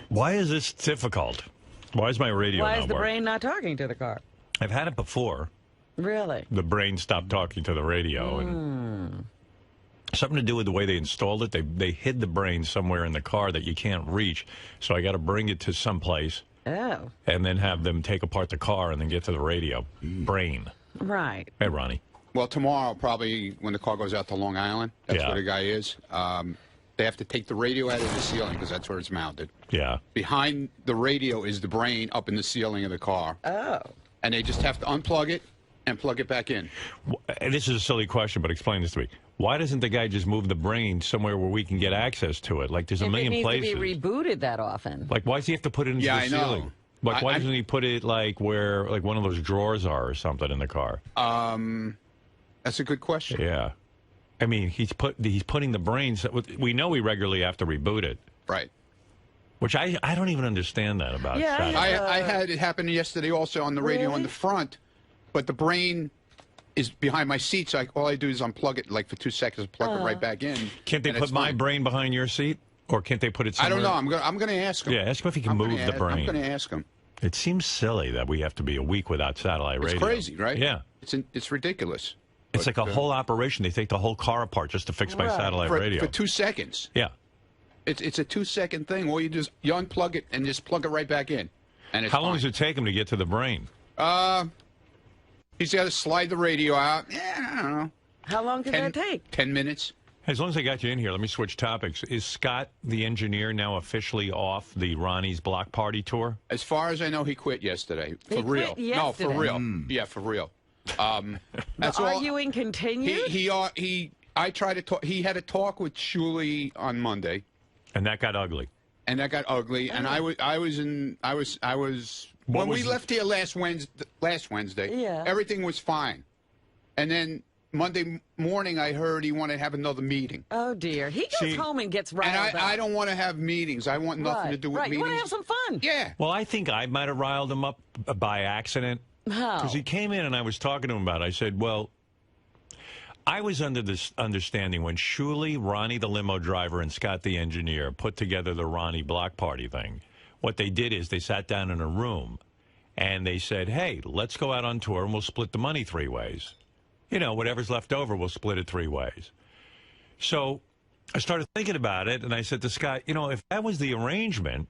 Why is this difficult? Why is my radio Why not is the working? brain not talking to the car? I've had it before. Really? The brain stopped talking to the radio. And something to do with the way they installed it. They hid the brain somewhere in the car that you can't reach. So I got to bring it to someplace. Oh. And then have them take apart the car and then get to the radio. Brain. Right. Hey, Ronnie. Well, tomorrow, probably when the car goes out to Long Island, that's where the guy is. They have to take the radio out of the ceiling because that's where it's mounted. Yeah. Behind the radio is the brain up in the ceiling of the car. Oh. And they just have to unplug it and plug it back in. And this is a silly question, but explain this to me. Why doesn't the guy just move the brain somewhere where we can get access to it? Like, there's a million places. It needs to be rebooted that often. Like, why does he have to put it into the ceiling? Know. Like, why doesn't he put it, like, where, like, one of those drawers are or something in the car? That's a good question. Yeah. I mean, he's putting the brains. We know we regularly have to reboot it. Right. Which I don't even understand that about. Yeah, I had it happen yesterday also on the radio in the front, but the brain is behind my seat, so all I do is unplug it like for 2 seconds, plug it right back in. Can't they put my brain behind your seat? Or can't they put it somewhere? I don't know. I'm going to ask him. Yeah, ask him if he can move the brain. I'm going to ask him. It seems silly that we have to be a week without satellite radio. It's crazy, right? Yeah. It's ridiculous. It's like a whole operation. They take the whole car apart just to fix my satellite radio. For 2 seconds. Yeah. It's a 2-second thing. All you do is you unplug it and just plug it right back in. And it's How long does it take him to get to the brain? He's got to slide the radio out. Yeah, I don't know. How long can that take? 10 minutes. As long as I got you in here, let me switch topics. Is Scott, the engineer, now officially off the Ronnie's Block Party tour? As far as I know, he quit yesterday. For real. Quit yesterday. No, for real. Yeah, for real. The arguing continued? I tried to talk. He had a talk with Shuley on Monday. And that got ugly. And that got ugly. And I was when we left here last Wednesday, everything was fine. And then Monday morning, I heard he wanted to have another meeting. Oh, dear. He goes home and gets riled up. I don't want to have meetings. I want nothing to do with meetings. You want to have some fun. Yeah. Well, I think I might have riled him up by accident. How? Because he came in and I was talking to him about it. I said, well, I was under this understanding when Shuley, Ronnie the limo driver, and Scott the engineer put together the Ronnie Block Party thing. What they did is they sat down in a room and they said, hey, let's go out on tour and we'll split the money 3 ways. You know, whatever's left over, we'll split it 3 ways. So I started thinking about it, and I said to Scott, you know, if that was the arrangement,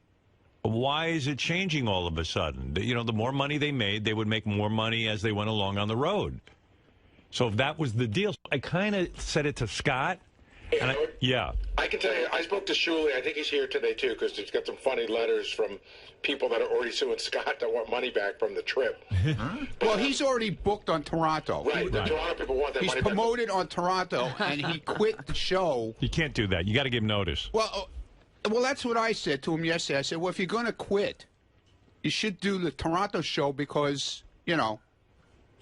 why is it changing all of a sudden? You know, the more money they made, they would make more money as they went along on the road. So if that was the deal, I kind of said it to Scott. Hey, and I can tell you, I spoke to Shuley. I think he's here today, too, because he's got some funny letters from people that are already suing Scott that want money back from the trip. Well, he's already booked on Toronto. Right, the Toronto people want that money back. He's promoted on Toronto, and he quit the show. You can't do that. You got to give him notice. Well, that's what I said to him yesterday. I said, well, if you're going to quit, you should do the Toronto show because, you know,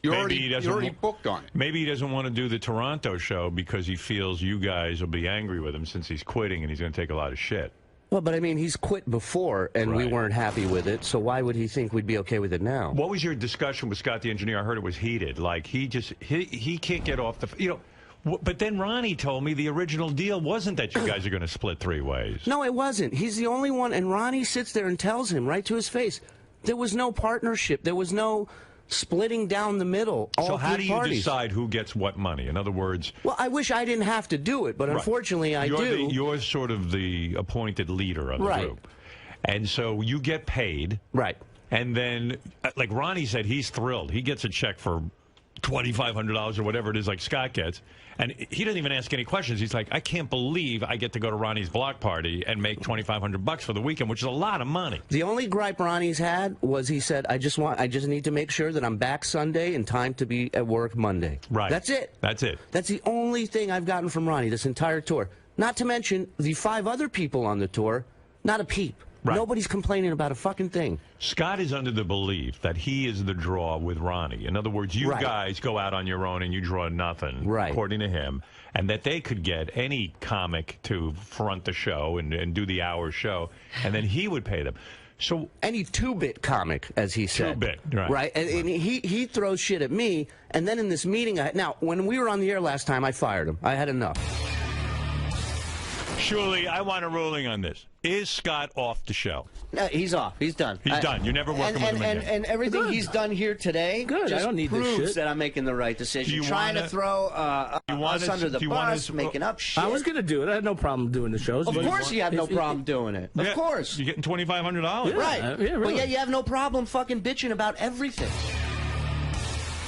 you're already booked on it. Maybe he doesn't want to do the Toronto show because he feels you guys will be angry with him since he's quitting and he's going to take a lot of shit. Well, but I mean, he's quit before, and we weren't happy with it, so why would he think we'd be okay with it now? What was your discussion with Scott the engineer? I heard it was heated. Like, he can't get off the... You know, but then Ronnie told me the original deal wasn't that you guys are going to split 3 ways. No, it wasn't. He's the only one, and Ronnie sits there and tells him right to his face, there was no partnership. There was no splitting down the middle. So how do you decide who gets what money? In other words... Well, I wish I didn't have to do it, but unfortunately I do. You're sort of the appointed leader of the group. And so you get paid. Right. And then, like Ronnie said, he's thrilled. He gets a check for $2,500 or whatever it is like Scott gets. And he doesn't even ask any questions. He's like, I can't believe I get to go to Ronnie's block party and make $2,500 for the weekend, which is a lot of money. The only gripe Ronnie's had was he said, I just need to make sure that I'm back Sunday in time to be at work Monday. Right. That's it. That's it. That's the only thing I've gotten from Ronnie this entire tour. Not to mention the 5 other people on the tour, not a peep. Right. Nobody's complaining about a fucking thing. Scott is under the belief that he is the draw with Ronnie. In other words, you guys go out on your own and you draw nothing, according to him, and that they could get any comic to front the show and do the hour show, and then he would pay them. So any 2-bit comic, as he said. 2-bit, right. And he throws shit at me, and then in this meeting, now, when we were on the air last time, I fired him. I had enough. Shuli, I want a ruling on this. Is Scott off the show? No, he's off. He's done. He's done. You're never working with him again. And everything he's done here today Good. I don't need this proves shit. that I'm making the right decision. Trying to throw us under the bus, making up shit. I was going to do it. I had no problem doing the shows. Of course you have no problem doing it. Of course. You're getting $2,500. Right. Yeah, really. But yet you have no problem fucking bitching about everything.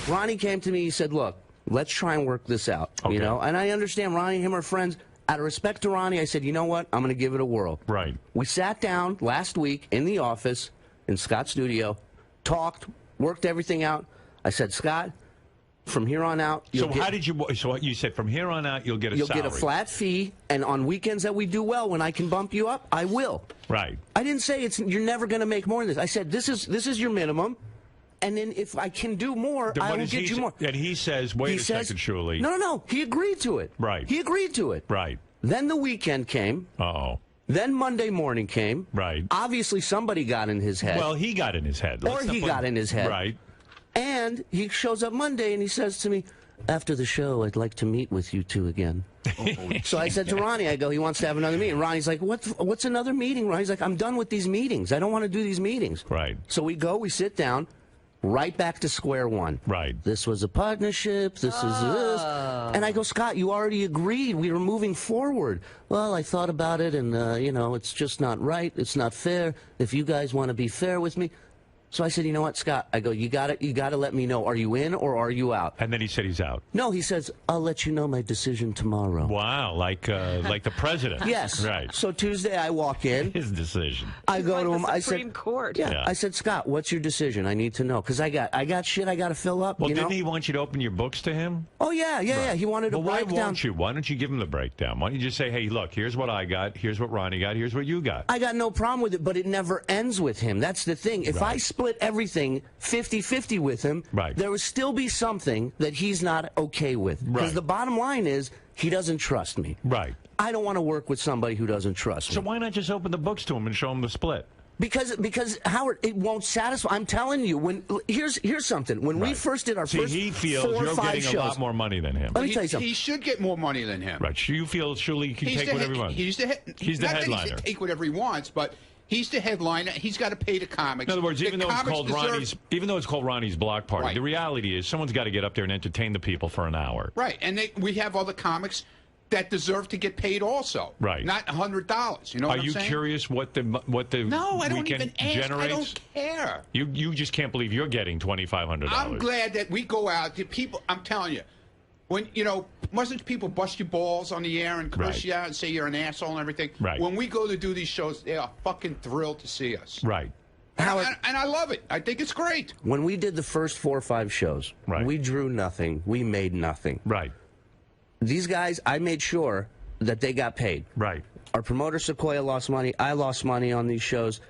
Ronnie came to me, he said, look, let's try and work this out. Okay. You know, and I understand Ronnie and him are friends. Out of respect to Ronnie, I said, you know what? I'm going to give it a whirl. Right. We sat down last week in the office in Scott's studio, talked, worked everything out. I said, Scott, from here on out, So you said from here on out you'll get a salary. You'll get a flat fee, and on weekends that we do well, when I can bump you up, I will. Right. I didn't say you're never going to make more than this. I said this is your minimum. And then if I can do more, I will get you more. And he says, wait a second, Shuli. No. He agreed to it. Right. He agreed to it. Right. Then the weekend came. Uh-oh. Then Monday morning came. Right. Obviously, somebody got in his head. Well, he got in his head. Or he got in his head. Right. And he shows up Monday and he says to me, after the show, I'd like to meet with you two again. So I said to Ronnie, I go, he wants to have another meeting. Ronnie's like, what's another meeting? Ronnie's like, I'm done with these meetings. I don't want to do these meetings. Right. So we sit down. Right back to square one. Right. This was a partnership. This is this. And I go, Scott, you already agreed. We were moving forward. Well, I thought about it, and, it's just not right. It's not fair. If you guys want to be fair with me. So I said, you know what, Scott? I go, you got to let me know. Are you in or are you out? And then he said he's out. No, he says, I'll let you know my decision tomorrow. Wow, like the president. Yes. Right. So Tuesday I walk in. His decision. I go to him. The I Supreme said, Court. Yeah. I said, Scott, what's your decision? I need to know because I got shit I got to fill up. Well, didn't he want you to open your books to him? Oh yeah. He wanted to break down. Why don't you give him the breakdown? Why don't you just say, hey, look, here's what I got, here's what Ronnie got, here's what you got. I got no problem with it, but it never ends with him. That's the thing. If I split everything 50-50 with him, there would still be something that he's not okay with. Because the bottom line is, he doesn't trust me. Right. I don't want to work with somebody who doesn't trust me. So why not just open the books to him and show him the split? Because Howard, it won't satisfy. I'm telling you, here's something. When we first did our first he feels 4 or you're 5 getting shows, a lot more money than him. Let me tell you something. He should get more money than him. Right. You feel surely he can take whatever he wants. He's the headliner. He should take whatever he wants, but he's the headliner. He's got to pay the comics. In other words, even though it's called Ronnie's Block Party, the reality is someone's got to get up there and entertain the people for an hour. Right, and we have other comics that deserve to get paid also. Right. Not $100. You know what I'm saying? Are you curious what the No, I don't weekend even ask. generates? I don't care. You just can't believe you're getting $2,500. I'm glad that we go out to people. I'm telling you, when mustn't people bust your balls on the air and curse you out and say you're an asshole and everything? Right. When we go to do these shows, they are fucking thrilled to see us. Right. And I love it. I think it's great. When we did the first 4 or 5 shows, we drew nothing. We made nothing. Right. These guys, I made sure that they got paid. Right. Our promoter, Sequoia, lost money. I lost money on these shows.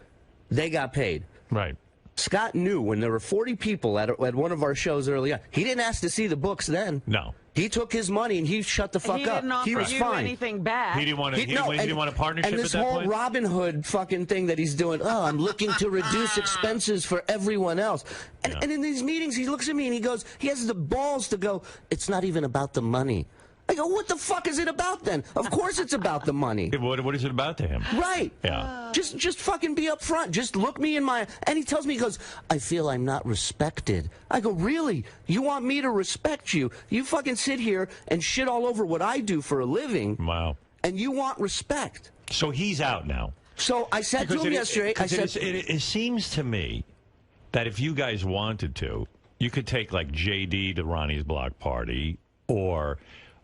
They got paid. Right. Scott knew when there were 40 people at one of our shows early on. He didn't ask to see the books then. No. He took his money and he shut the fuck up. He was fine. Anything back. He didn't want to. He didn't want a partnership. And this at that whole point? Robin Hood fucking thing that he's doing. Oh, I'm looking to reduce expenses for everyone else. And in these meetings, he looks at me and he goes. He has the balls to go. It's not even about the money. I go, what the fuck is it about then? Of course it's about the money. What is it about to him? Right. Yeah. Just fucking be up front. Just look me in my... And he tells me, he goes, I feel I'm not respected. I go, really? You want me to respect you? You fucking sit here and shit all over what I do for a living. Wow. And you want respect. So he's out now. So I said to him yesterday... It seems to me that if you guys wanted to, you could take like JD to Ronnie's Block Party or...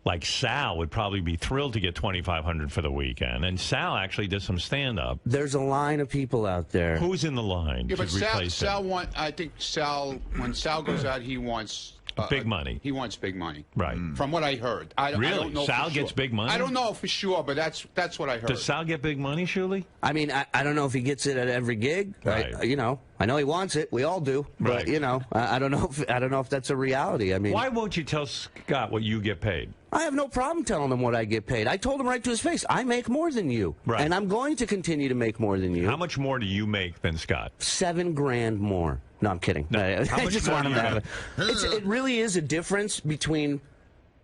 Like Sal would probably be thrilled to get $2,500 for the weekend, and Sal actually does some stand-up. There's a line of people out there. Who's in the line? Yeah, but to replace him? I think Sal. When Sal goes out, he wants big money. He wants big money, right? From what I heard, I don't know. Sal gets big money. I don't know for sure, but that's what I heard. Does Sal get big money, Shuli? I mean, I don't know if he gets it at every gig. Right. I know he wants it. We all do. But I don't know if that's a reality. I mean, why won't you tell Scott what you get paid? I have no problem telling him what I get paid. I told him right to his face, I make more than you. Right. And I'm going to continue to make more than you. How much more do you make than Scott? $7,000 more. No, I'm kidding. No. I just want him to have it. It really is a difference between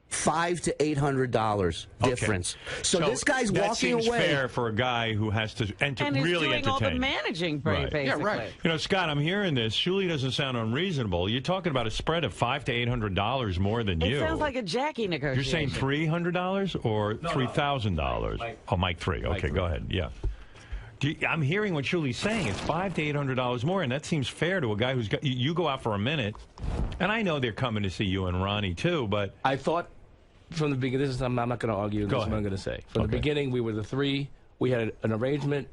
$500 to $800 difference. Okay. So this guy's walking that seems away. fair for a guy who has to and really doing entertain. all the managing, basically. Yeah, right. You know, Scott, I'm hearing this. Shuli doesn't sound unreasonable. You're talking about a spread of $500 to $800 more than you. It sounds like a Jackie negotiation. You're saying $300 or $3,000? Oh, Mike 3. Okay, go ahead. Yeah. I'm hearing what Shuli's saying. It's $500 to $800 more, and that seems fair to a guy who's got. You go out for a minute, and I know they're coming to see you and Ronnie too, but I thought from the beginning. This is I'm not going to argue. This is what I'm going to say. From the beginning, we were the three. We had an arrangement.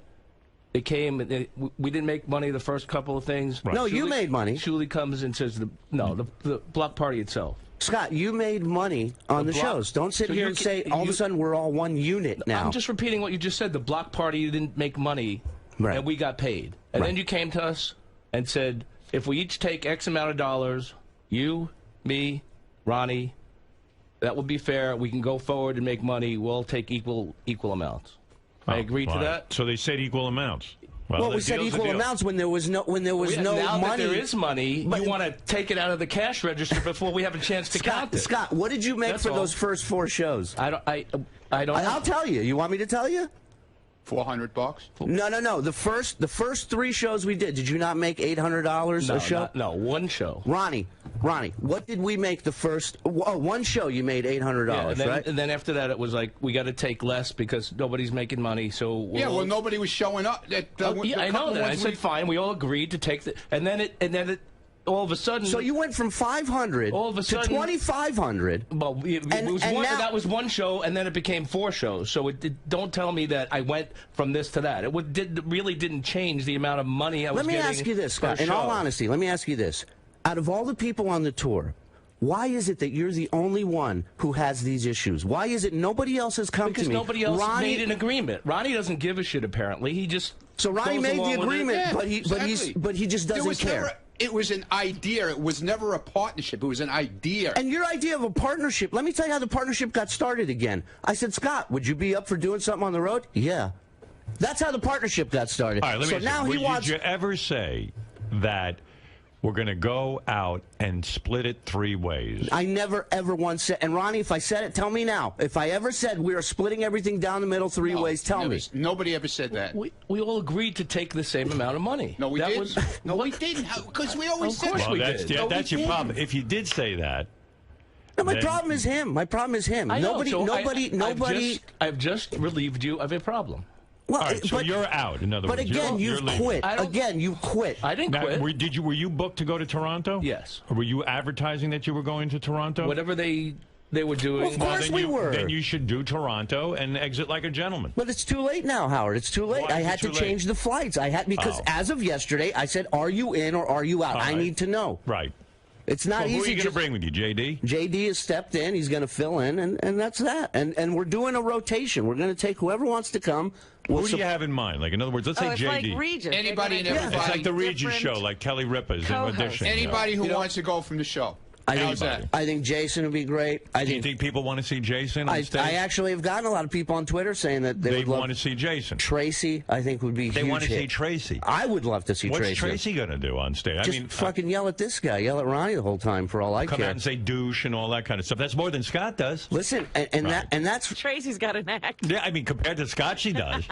It came. We didn't make money the first couple of things. Right. No, you made money. Shuli comes and says the block party itself. Scott, you made money on the shows. Don't sit here and say all of a sudden we're all one unit now. I'm just repeating what you just said. The block party didn't make money, and we got paid. And then you came to us and said, if we each take X amount of dollars, you, me, Ronnie, that would be fair. We can go forward and make money. We'll take equal amounts. I agreed to that. So they said equal amounts. Well, we said equal amounts when there was no now money. Now that there is money, you want to take it out of the cash register before we have a chance to count it. Scott, what did you make for those first 4 shows? I don't. I'll tell you. You want me to tell you? $400. No. The first 3 shows we did you not make $800 a show? No, one show. Ronnie, what did we make the first? Oh, one show you made $800, right? And then after that, it was like we got to take less because nobody's making money. So nobody was showing up. I know that. I said fine. We all agreed to take the, and then it. All of a sudden, so you went from 500 to 2,500. Well, that was one show, and then it became 4 shows. So don't tell me that I went from this to that. It really didn't change the amount of money I was getting. Let me ask you this, Scott. In all honesty, let me ask you this: out of all the people on the tour, why is it that you're the only one who has these issues? Why is it nobody else has come to me? Because nobody else made an agreement. Ronnie doesn't give a shit. Apparently, he just Ronnie made the agreement, but he just doesn't care. It was an idea. It was never a partnership. It was an idea. And your idea of a partnership, let me tell you how the partnership got started again. I said, Scott, would you be up for doing something on the road? Yeah. That's how the partnership got started. All right, let me ask you, did you ever say that we're going to go out and split it 3 ways? I never, ever once said, and Ronnie, if I said it, tell me now. If I ever said we are splitting everything down the middle 3 ways, tell me. Nobody ever said that. We all agreed to take the same amount of money. No, we didn't. No, we didn't. Because we always said that. We did. Yeah, that's your problem. If you did say that. No, my problem is him. My problem is him. Nobody. I've just relieved you of a problem. Well, all right, so you're out. In other words, again, you've quit. Again, you quit. I didn't quit. Were you booked to go to Toronto? Yes. Or were you advertising that you were going to Toronto? Whatever they were doing. Well, of course we were. Then you should do Toronto and exit like a gentleman. But it's too late now, Howard. It's too late. Why I had to change the flights. Because as of yesterday, I said, "Are you in or are you out?" I need to know. Right. It's not easy. Who are you going to bring with you, JD? JD has stepped in. He's going to fill in, and that's that. And we're doing a rotation. We're going to take whoever wants to come. Who do you have in mind? Like, in other words, let's say it's JD. Like Regis. Anybody and everybody. It's like the Regis show, like Kelly Ripa's in audition. Anybody who wants to go from the show. I think Jason would be great. Do you think people want to see Jason on stage? I actually have gotten a lot of people on Twitter saying that they would want to see Jason. Tracy, I think, would be huge. They want to hit. see Tracy. I would love to see Tracy. What's Tracy going to do on stage? Just fucking yell at this guy, yell at Ronnie the whole time for all I care. Come out and say douche and all that kind of stuff. That's more than Scott does. Listen, that's Tracy's got an act. Yeah, I mean, compared to Scott, she does.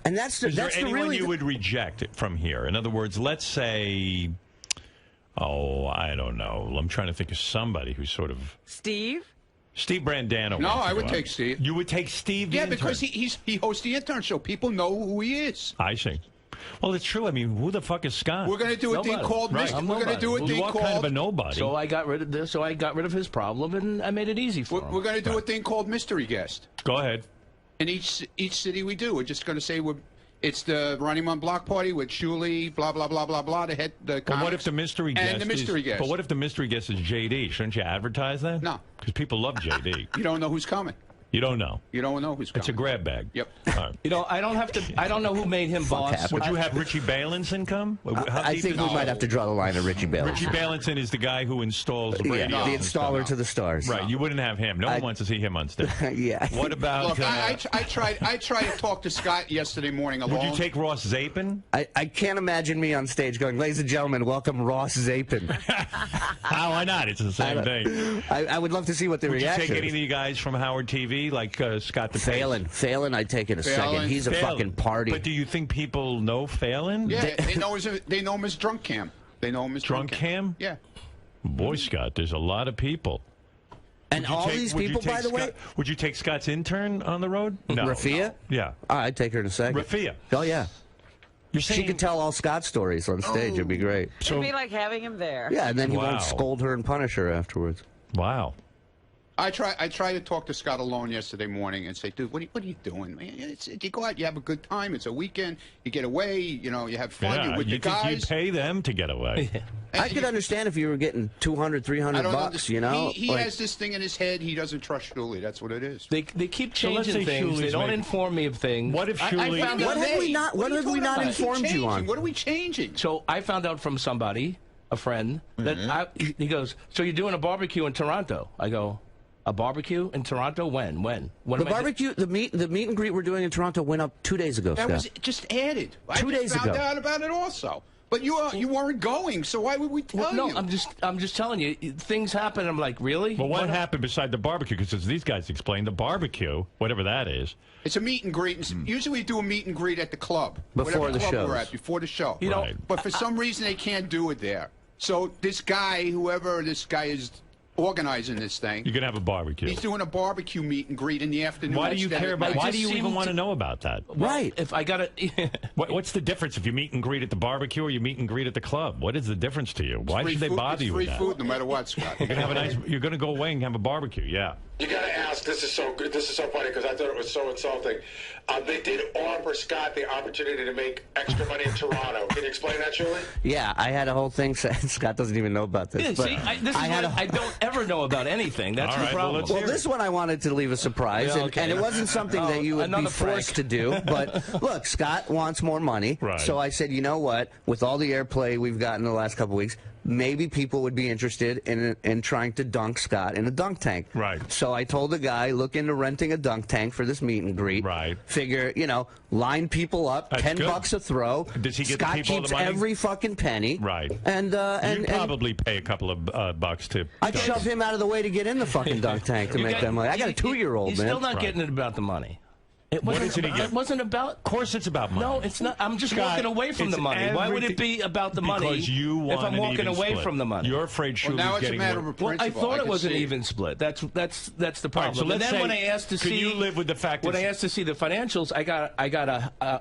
And that's Is there anyone you would reject from here? In other words, let's say. Oh, I don't know. I'm trying to think of somebody who's sort of... Steve Brandano. No, I would take Steve. You would take Steve? Yeah, because he hosts the intern show. People know who he is. I see. Well, it's true. I mean, who the fuck is Scott? We're going to do a thing called Mystery. We're going to do a thing called... kind of a nobody. So I got rid of this. So I got rid of his problem, and I made it easy for him. We're going to do a thing called Mystery Guest. Go ahead. In each city we do, we're just going to say it's the Running Man Block Party with Shuli, blah, blah, blah, blah, blah, the head, the But what if the mystery guest But what if the mystery guest is JD? Shouldn't you advertise that? No. Because people love JD. You don't know who's coming. You don't know. You don't know who's coming. It's a grab bag. Yep. Right. You know, I don't have to. I don't know who made him boss. Would you have Richie Balinson come? I think we might have to draw the line at Richie Balinson. Richie Balinson is the guy who installs the radio. Yeah, the installer to the stars. Right. You wouldn't have him. No one wants to see him on stage. Yeah. What about? Look, I tried to talk to Scott yesterday morning alone. Would you take Ross Zapin? I can't imagine me on stage going, "Ladies and gentlemen, welcome Ross Zapin." Why not? It's the same thing. I would love to see what the reaction is. Would you take any of the guys from Howard TV, like Scott the Phelan, I'd take in a second. He's a fucking party. But do you think people know Phelan? Yeah, they know him as Drunk Cam. They know him as Drunk Cam? Yeah. Boy, Scott, there's a lot of people. And all these people, by the way... Would you take Scott's intern on the road? No. Rafia? Yeah. I'd take her in a second. Rafia? Oh, yeah. You're saying... She could tell all Scott stories on stage. It'd be great. It'd be like having him there. Yeah, and then he won't scold her and punish her afterwards. Wow. I tried to talk to Scott alone yesterday morning and say, dude, what are you doing, man? You go out, you have a good time. It's a weekend. You get away. You know, you have fun. You're with the guys. You pay them to get away. I could understand if you were getting $200, $300, you know. He has this thing in his head. He doesn't trust Shuli. That's what it is. They keep changing things. They don't inform me of things. What if Shuli? What have we not informed you on? What are we changing? So I found out from somebody, a friend, that he goes, so you're doing a barbecue in Toronto? I go, a barbecue in Toronto? When? The barbecue, the meet and greet we're doing in Toronto went up 2 days ago. That was just added. 2 days ago. I found out about it also. But you weren't going, so why would we tell you? No, I'm just telling you, things happen. I'm like, really? Well, what happened beside the barbecue? Because as these guys explained, the barbecue, whatever that is, it's a meet and greet. Usually we do a meet and greet at the club before the show. Before the show. You know, but for some reason they can't do it there. So this guy, whoever this guy is organizing this thing, you're gonna have a barbecue. He's doing a barbecue meet and greet in the afternoon. Why do you care about? Why do you even want to know about that? Right. If I got it, what's the difference if you meet and greet at the barbecue or you meet and greet at the club? What is the difference to you? Why should they bother you with that? Free food, no matter what, Scott. You're gonna have a nice. You're gonna go away and have a barbecue. Yeah. You got to ask. This is so good. This is so funny because I thought it was so insulting. They did offer Scott the opportunity to make extra money in Toronto. Can you explain that, Julie? Yeah, I had a whole thing. Scott doesn't even know about this. Yeah, but see, I don't ever know about anything. That's the problem. Well, this one I wanted to leave a surprise, and it wasn't something that you would be forced to do. But look, Scott wants more money, so I said, you know what? With all the airplay we've gotten the last couple of weeks, maybe people would be interested in trying to dunk Scott in a dunk tank. Right. So I told the guy, look into renting a dunk tank for this meet and greet. Right. Figure, line people up, That's $10 a throw. Does he get Scott the people keeps the money? every fucking penny. Right. And you'd probably pay a couple of bucks to. I'd shove him out of the way to get in the fucking dunk tank to make that money. I got a 2-year-old, man. He's still not getting it about the money. It wasn't about. Of course, it's about money. No, it's not. I'm just Scott, walking away from the money. Why would it be about the money? Because you want if I'm walking away split. from the money. You're afraid Shuli's now it's getting a matter of a principle. Well, I thought it was an even split. That's the problem. Right, so let's and then when I asked to see, you live with the fact when I asked to see the financials, I got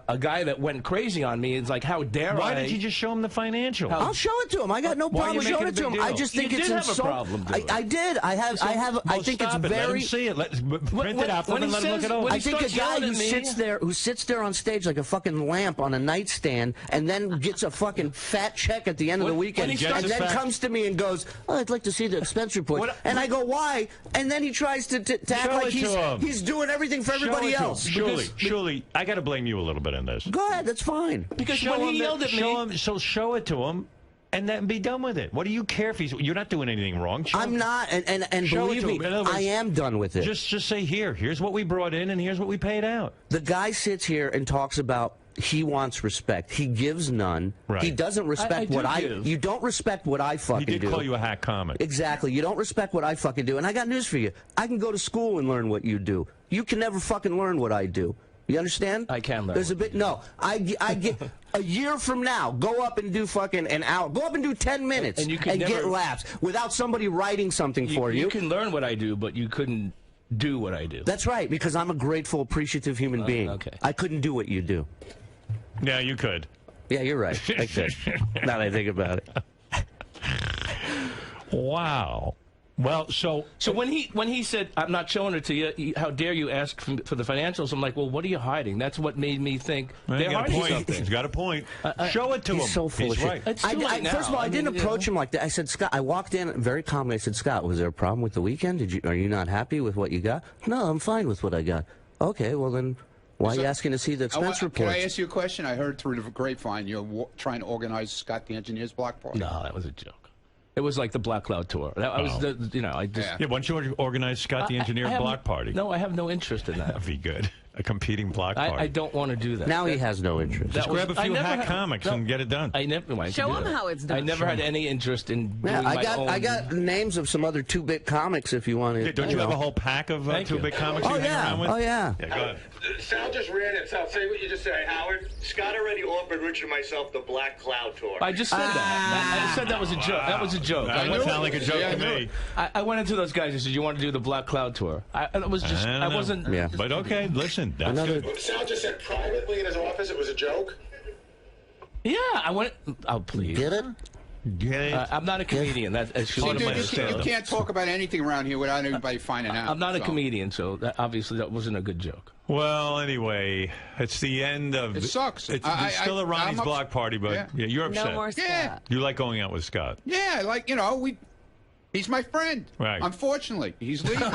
a guy that went crazy on me. It's like, how dare Why I? did you just show him the financials? I'll show it to him. I got no problem showing it to him. I just think you it's did have a problem. I did. I have. I think it's very. Let him see it. Let's print it out for him and let him look it over. I think a guy who sits there on stage like a fucking lamp on a nightstand and then gets a fucking fat check at the end of the weekend and then comes to me and goes, oh, I'd like to see the expense report. And I go, why? And then he tries to act like he's doing everything for everybody else. Shuli, I got to blame you a little bit in this. Go ahead, that's fine. Because when he yelled at me... Show it to him. And then be done with it. What do you care if you're not doing anything wrong? I'm not, and believe me, I am done with it. Just say here's what we brought in, and here's what we paid out. The guy sits here and talks about he wants respect. He gives none. Right. He doesn't respect you don't respect what I fucking do. He did call you a hack comic. Exactly. You don't respect what I fucking do. And I got news for you. I can go to school and learn what you do. You can never fucking learn what I do. You understand? I can learn. There's a bit. No, I get a year from now. Go up and do fucking an hour. Go up and do 10 minutes and get laughs without somebody writing something for you. You can learn what I do, but you couldn't do what I do. That's right, because I'm a grateful, appreciative human being. Okay. I couldn't do what you do. Yeah, you could. Yeah, you're right. I could. Now that I think about it. Wow. Well, so when he said, "I'm not showing it to you," how dare you ask for the financials? I'm like, well, what are you hiding? That's what made me think they're hiding something. He's got a point. Show it to him. He's so full of shit. Right. First of all, I didn't approach him like that. I said, Scott, I walked in very calmly. I said, Scott, was there a problem with the weekend? Are you not happy with what you got? No, I'm fine with what I got. Okay, well then, why are you asking to see the expense report? Can I ask you a question? I heard through the grapevine you're trying to organize Scott the Engineer's block party. No, that was a joke. It was like the Black Cloud tour. I was, I just. Yeah, why don't you organize Scott the Engineer block party? No, I have no interest in that. That'd be good. A competing block party. I don't want to do that. Now he has no interest. Just grab a few hack comics and get it done. Show him how it's done. I never had any interest in doing my own. I got names of some other 2-bit comics if you want to. Yeah, don't you have a whole pack of 2-bit comics you hang around with? Oh, yeah. Yeah, go ahead. Sal just ran it. Sal, say what you just said, Howard. Scott already offered Richard and myself the Black Cloud tour. I just said that. I said that was a joke. That was a joke. That would sound like a joke to me. I went into those guys and said, "You want to do the Black Cloud tour?" It was just. I wasn't. Yeah. But okay, listen. That's good. Sal just said privately in his office it was a joke. Yeah, I went. Oh, please. Get it? I'm not a comedian. That's You can't talk about anything around here without anybody finding out. I'm not a comedian, so obviously that wasn't a good joke. Well, anyway, it's the end of... It sucks. It's still a Ronnie's block party, but yeah, you're upset. No more Scott. Yeah. You like going out with Scott. Yeah, like, he's my friend. Right. Unfortunately, he's leaving.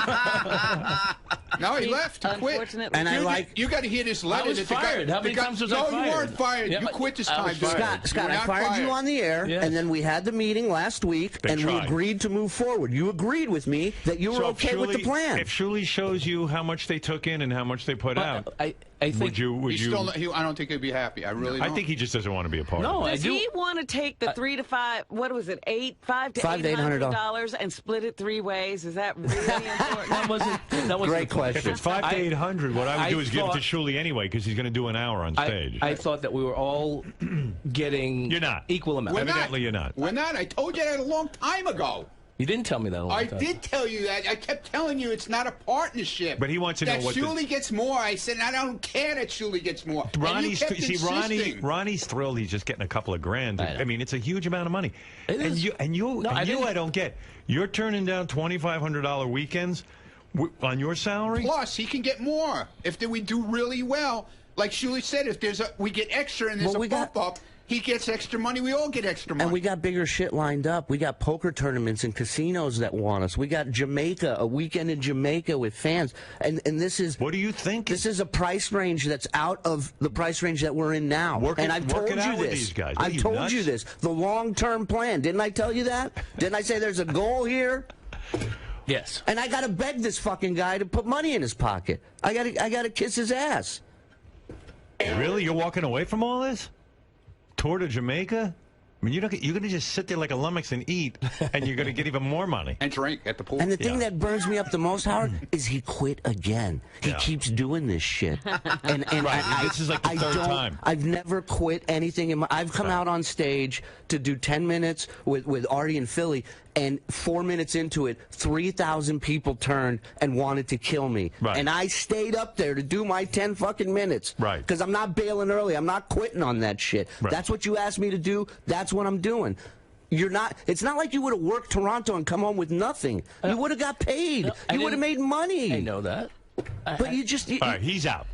No, he left. He quit. Unfortunately. And you got to hear this letter. I was fired. How many times was I fired? No, you weren't fired. Yeah, you quit this time. Scott, I fired you on the air, and then we had the meeting last week, and we agreed to move forward. You agreed with me that you were okay with the plan. If Shuley shows you how much they took in and how much they put out, I think I don't think he'd be happy. I really don't. I think he just doesn't want to be a part of it. Does he want to take the $3 to $5? What was it? $5 to $800 and split it 3 ways? Is that really important? That wasn't Great question. If it's $500 to $800, what I would do is give it to Shuley anyway because he's going to do an hour on stage. I thought that we were all getting equal amount. Evidently, you're not. We're not. I told you that a long time ago. You didn't tell me that a long time. I did tell you that. I kept telling you it's not a partnership. But he wants to know what Shuley gets more. I said, I don't care that Shuley gets more. Ronnie's thrilled. He's just getting a couple of grand. I mean, it's a huge amount of money. I don't get. You're turning down $2,500 weekends on your salary. Plus, he can get more if we do really well. Like Shuley said, if we get extra and there's a bump up. He gets extra money. We all get extra money. And we got bigger shit lined up. We got poker tournaments and casinos that want us. We got Jamaica, a weekend in Jamaica with fans. And this is... What do you think? This is a price range that's out of the price range that we're in now. I've told you this. I've told you this. The long-term plan. Didn't I tell you that? Didn't I say there's a goal here? Yes. And I got to beg this fucking guy to put money in his pocket. I got to kiss his ass. Really? You're walking away from all this? Tour to Jamaica? I mean, you're going to just sit there like a lummox and eat, and you're going to get even more money. And drink at the pool. And the thing that burns me up the most, Howard, is he quit again. He keeps doing this shit. And this is like the third time. I've never quit anything. I've come out on stage to do 10 minutes with Artie and Philly, and 4 minutes into it, 3,000 people turned and wanted to kill me. Right. And I stayed up there to do my 10 fucking minutes. Right. Because I'm not bailing early. I'm not quitting on that shit. Right. That's what you asked me to do. That's what I'm doing. You're not. It's not like you would have worked Toronto and come home with nothing. You would have got paid. You would have made money. I know that. But you just. All right, he's out.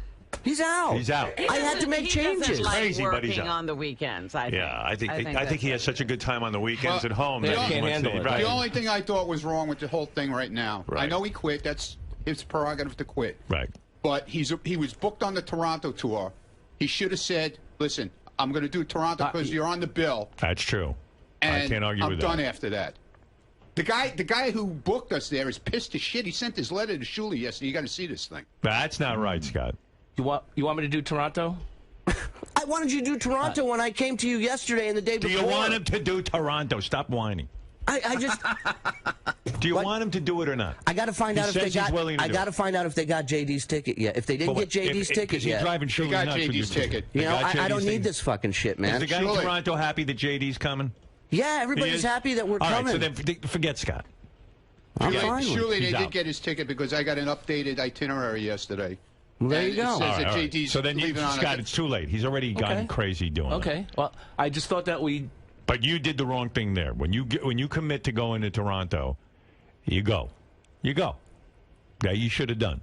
He's out. He's out. I had to make changes. Like crazy, but he's out. On the weekends. I think he has such a good time on the weekends at home that he can't wants handle it. Right. The only thing I thought was wrong with the whole thing right now. Right. I know he quit. That's his prerogative to quit. Right. But he was booked on the Toronto tour. He should have said, "Listen, I'm going to do Toronto because you're on the bill." That's true. And I can't argue with that. I'm done after that. The guy who booked us there is pissed as shit. He sent his letter to Shuley yesterday. You got to see this thing. That's not right, Scott. You want me to do Toronto? I wanted you to do Toronto when I came to you yesterday and the day before. Do you want him to do Toronto? Stop whining. I just. Do you want him to do it or not? I got to find out if they got. I got to find out if they got JD's ticket yet. If they didn't get JD's ticket yet, he's driving Shuley got nuts. JD's ticket. You know, I don't need this fucking shit, man. Is the guy in Toronto happy that JD's coming? Yeah, everybody's happy that we're coming. All right, so then forget Scott. I'm fine. Shuley, they did get his ticket because I got an updated itinerary yesterday. Well, there you go. It says that JD's so then Scott, it's too late. He's already gone crazy doing it. Okay. Well, I just thought that we. But you did the wrong thing there. When you commit to going to Toronto, you go. You go. That you should have done.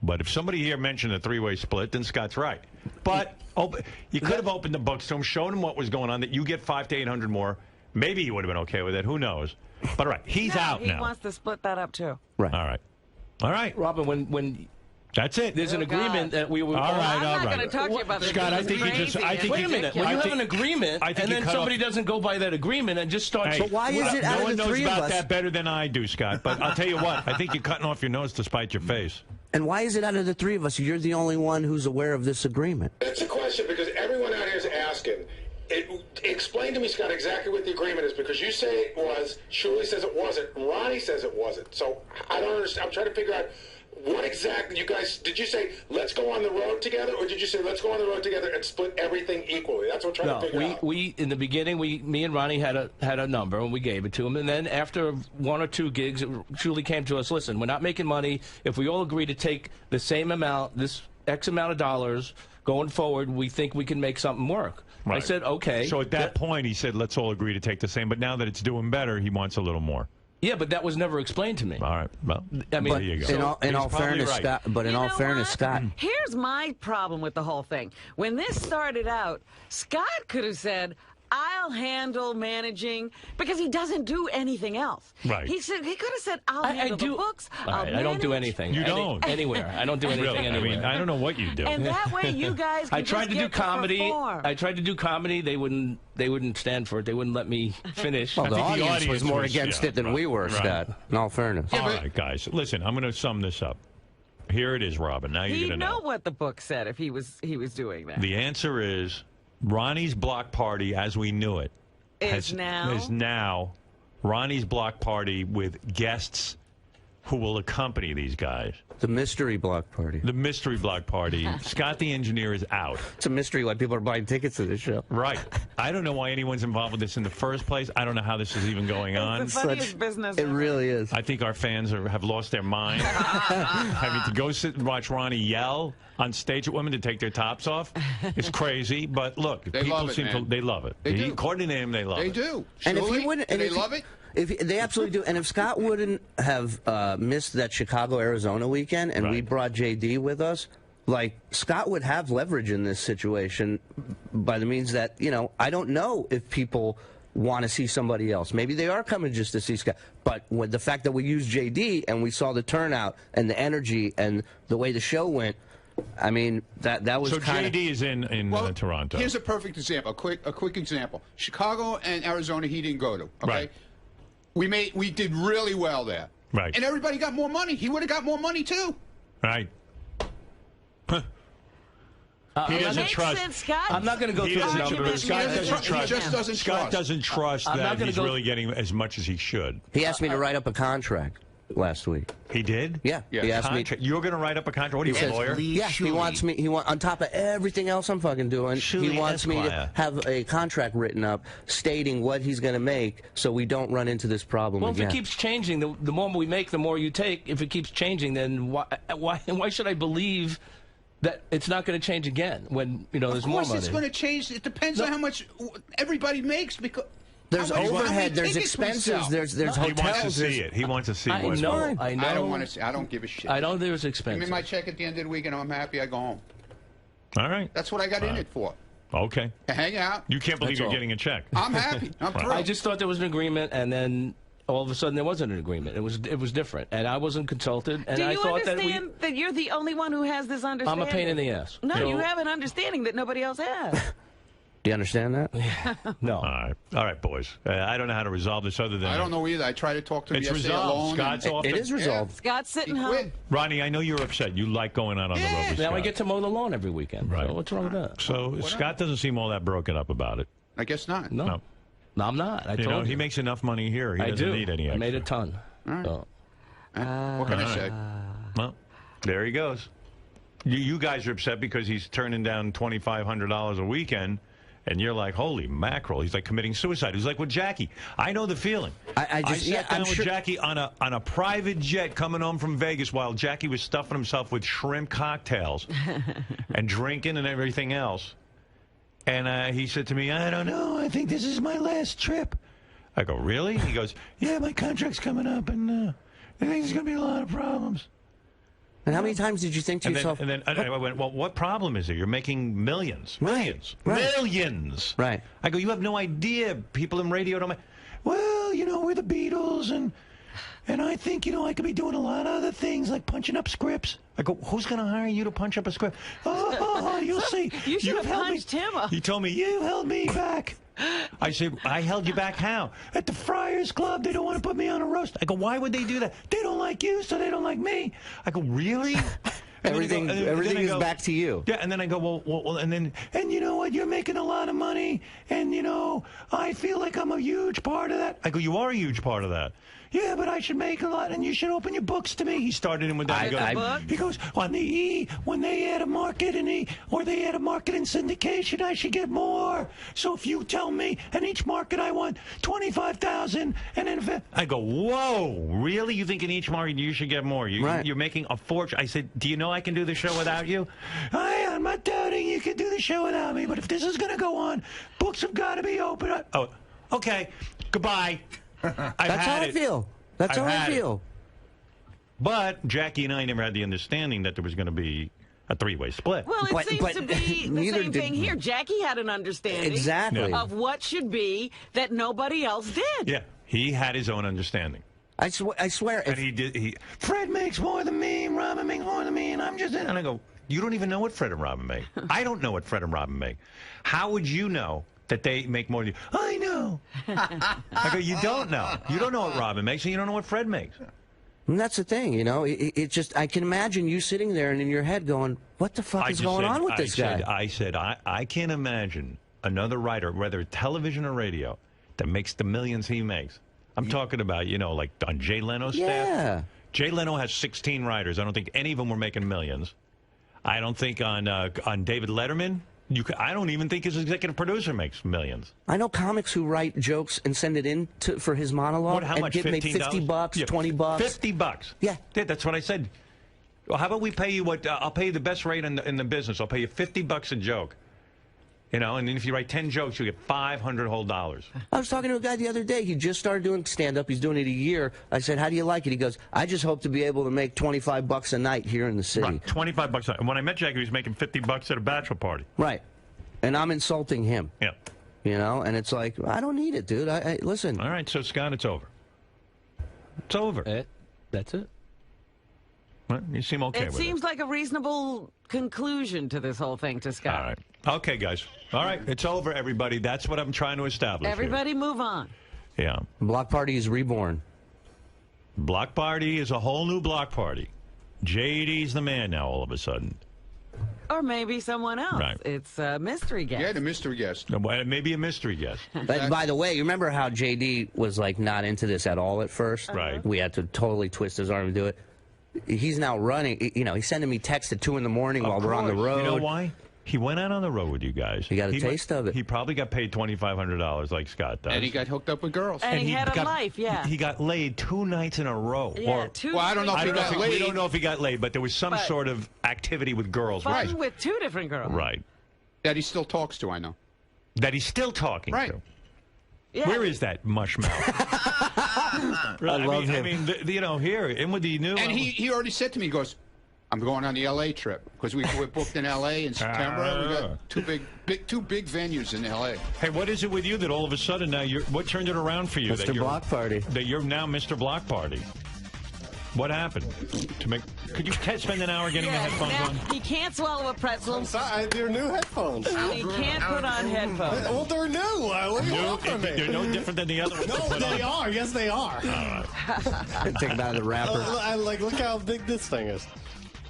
But if somebody here mentioned a three-way split, then Scott's right. But you could have opened the books to him, shown him what was going on, that you get 500 to 800 more. Maybe he would have been okay with it. Who knows? But all right, he's out now. He wants to split that up too. Right. All right. Robin, when that's it. There's an agreement that we were. I'm not going to talk to you about this. Scott, I think you just. Wait a minute. When you have an agreement, and then somebody doesn't go by that agreement and just starts. But why is it out of the three of us? No one knows about that better than I do, Scott. But I'll tell you what. I think you're cutting off your nose to spite your face. And why is it out of the three of us, you're the only one who's aware of this agreement? That's a question because everyone out here is asking. Explain to me, Scott, exactly what the agreement is, because you say it was, Shuli says it wasn't, Ronnie says it wasn't. So I don't understand. I'm trying to figure out what exactly you guys, did you say, let's go on the road together, or did you say, let's go on the road together and split everything equally? That's what I'm trying to figure out. We in the beginning, me and Ronnie had a number, and we gave it to him. And then after one or two gigs, Shuli came to us, listen, we're not making money. If we all agree to take the same amount, this X amount of dollars, going forward, we think we can make something work. Right. I said, okay. So at that point, he said, let's all agree to take the same. But now that it's doing better, he wants a little more. Yeah, but that was never explained to me. All right. Well, I mean, there you go. In all fairness, right. Scott, here's my problem with the whole thing. When this started out, Scott could have said, I'll handle managing, because he doesn't do anything else. Right. He could have said, I'll handle the books. I don't do anything. You don't anywhere. I don't do anything really? anywhere. I mean, I don't know what you do. And that way, you guys. Can I tried to do comedy. Perform. I tried to do comedy. They wouldn't stand for it. They wouldn't let me finish. Well, the audience was more against it than we were, Scott. In all fairness. All right, guys. Listen, I'm going to sum this up. Here it is, Robin. Now you're going to know what the book said if he was doing that. The answer is Ronnie's block party, as we knew it, is now Ronnie's block party with guests who will accompany these guys. The mystery block party. The mystery block party. Scott the engineer is out. It's a mystery why people are buying tickets to this show. Right. I don't know why anyone's involved with this in the first place. I don't know how this is even going on. It's the funniest business ever. It really is. I think our fans have lost their mind. Having to go sit and watch Ronnie yell on stage at women to take their tops off. It's crazy, but look, people seem to love it. They do. According to him, they love it. They do. And if you wouldn't, they love it. They absolutely do. And if Scott wouldn't have missed that Chicago-Arizona weekend and we brought JD with us, like, Scott would have leverage in this situation by the means that, I don't know if people want to see somebody else. Maybe they are coming just to see Scott. But with the fact that we used JD and we saw the turnout and the energy and the way the show went, I mean, that was so kind of... JD is in Toronto. Here's a perfect example, a quick example. Chicago and Arizona, he didn't go to. Okay, right. We did really well there. Right. And everybody got more money. He would have got more money too. Right. He doesn't trust. I'm not going to go through the numbers. Scott doesn't trust. He just doesn't trust. Scott doesn't trust that he's really getting as much as he should. He asked me to write up a contract last week. He did? Yeah. He asked me. You're going to write up a contract? What are you, a lawyer? Yeah. He wants me. On top of everything else I'm fucking doing, he wants me to have a contract written up stating what he's going to make, so we don't run into this problem again. Well, if it keeps changing, the more we make, the more you take. If it keeps changing, then why should I believe that it's not going to change again when there's more money? Of course, it's going to change. It depends on how much everybody makes because. There's overhead, there's expenses, there's hotels. He wants to see it. He wants to see what's going on. I don't want to see. I don't give a shit. I know there's expenses. Give me my check at the end of the week and I'm happy. I go home. All right. That's what I got in it for. Okay. To hang out. You can't believe you're getting a check. I'm happy. I'm thrilled. I just thought there was an agreement, and then all of a sudden there wasn't an agreement. It was different, and I wasn't consulted. And I thought understand that you're the only one who has this understanding? I'm a pain in the ass. No, you have an understanding that nobody else has. Do you understand that? No. All right, boys. I don't know how to resolve this other than... I don't know either. I tried to talk to him yesterday alone. Scott's off. It is resolved. Yeah. Scott's sitting home. Ronnie, I know you're upset. You like going out on the road with Scott. Now I get to mow the lawn every weekend. Right. So what's wrong with that? So Scott doesn't seem all that broken up about it. I guess not. No, I'm not. I told you. He makes enough money here. He doesn't need any extra. I made a ton. Right. So. What can I say? Well, there he goes. You guys are upset because he's turning down $2,500 a weekend. And you're like, holy mackerel. He's like committing suicide. He's like with Jackie. I know the feeling. I sat down with Jackie on a private jet coming home from Vegas while Jackie was stuffing himself with shrimp cocktails and drinking and everything else. And he said to me, I don't know. I think this is my last trip. I go, really? He goes, yeah, my contract's coming up, and I think there's going to be a lot of problems. And how many times did you think to yourself? And then I went, well, what problem is it? You're making millions. Millions. Right. Millions. Right. I go, you have no idea. People in radio don't... Well, you know, we're the Beatles, and I think, you know, I could be doing a lot of other things, like punching up scripts. I go, who's going to hire you to punch up a script? Oh, you'll see. You should have punched him up. He told me, you held me back. I said, I held you back how? At the Friars Club, they don't want to put me on a roast. I go, why would they do that? They don't like you, so they don't like me. I go, really? Everything is back to you. Yeah, and then I go, well, and you know what? You're making a lot of money, and, you know, I feel like I'm a huge part of that. I go, you are a huge part of that. Yeah, but I should make a lot, and you should open your books to me. He started in with that. He goes, on the E, when they add a market or they add a market in syndication, I should get more. So if you tell me, in each market I want $25,000, and then I go, whoa, really? You think in each market you should get more? You're making a fortune. I said, do you know I can do the show without you? I'm not doubting you can do the show without me, but if this is going to go on, books have got to be open. Oh, okay, goodbye. That's how I feel. That's how I feel. But Jackie and I never had the understanding that there was going to be a three-way split. Well, it seems to be the same thing here. Jackie had an understanding of what should be that nobody else did. Yeah, he had his own understanding. I swear. And he did. Fred makes more than me, Robin makes more than me, and I'm just in. And I go, you don't even know what Fred and Robin make. I don't know what Fred and Robin make. How would you know that they make more than you? I know. I go, you don't know. You don't know what Robin makes, and you don't know what Fred makes. And that's the thing, you know. It just, I can imagine you sitting there and in your head going, what the fuck is going on with this guy? I said, I can't imagine another writer, whether television or radio, that makes the millions he makes. I'm talking about, you know, like on Jay Leno's staff. Yeah. Jay Leno has 16 writers. I don't think any of them were making millions. I don't think on David Letterman, I don't even think his executive producer makes millions. I know comics who write jokes and send it in for his monologue. How much? And get made $50, yeah, $20. $50. Yeah. That's what I said. Well, how about we pay you what? I'll pay you the best rate in the business. I'll pay you $50 a joke. You know, and then if you write 10 jokes, you get $500 whole dollars. I was talking to a guy the other day. He just started doing stand-up. He's doing it a year. I said, how do you like it? He goes, I just hope to be able to make $25 a night here in the city. Right, $25 a night. And when I met Jackie, he was making $50 at a bachelor party. Right. And I'm insulting him. Yeah. You know, and it's like, I don't need it, dude. Listen. All right, so, Scott, it's over. It's over. That's it. Well, you seem okay with it. It seems like a reasonable conclusion to this whole thing to Scott. All right. Okay, guys. All right, it's over, everybody. That's what I'm trying to establish. Everybody move on. Yeah. Block Party is reborn. Block Party is a whole new Block Party. JD's the man now all of a sudden. Or maybe someone else. Right. It's a mystery guest. Yeah, the mystery guest. Maybe a mystery guest. But by the way, you remember how JD was like not into this at all at first? Right. We had to totally twist his arm to do it. He's now running. You know, he's sending me texts at 2 in the morning while we're on the road. You know why? He went out on the road with you guys. He got a taste of it. He probably got paid $2,500 like Scott does. And he got hooked up with girls. And he had a life, yeah. He got laid 2 nights in a row. Yeah, well, I don't know if he got laid. We don't know if he got laid, but there was some sort of activity with girls. Fun with 2 different girls. Right. That he still talks to, I know. That he's still talking to. Yeah. Where is that mush mouth? I love him. I mean, you know, here, in with the new... And he already said to me, he goes, I'm going on the L.A. trip because we're booked in L.A. in September. We got two big venues in L.A. Hey, what is it with you that all of a sudden now what turned it around for you? Mr. Block Party. That you're now Mr. Block Party. What happened? Could you spend an hour getting the headphones on? He can't swallow a pretzel. I'm sorry, they're new headphones. He can't put on headphones. Well, they're new. What do you want from me? They're no different than the other ones. No, they are. Yes, they are. All right. Take them out of the wrapper. Look how big this thing is.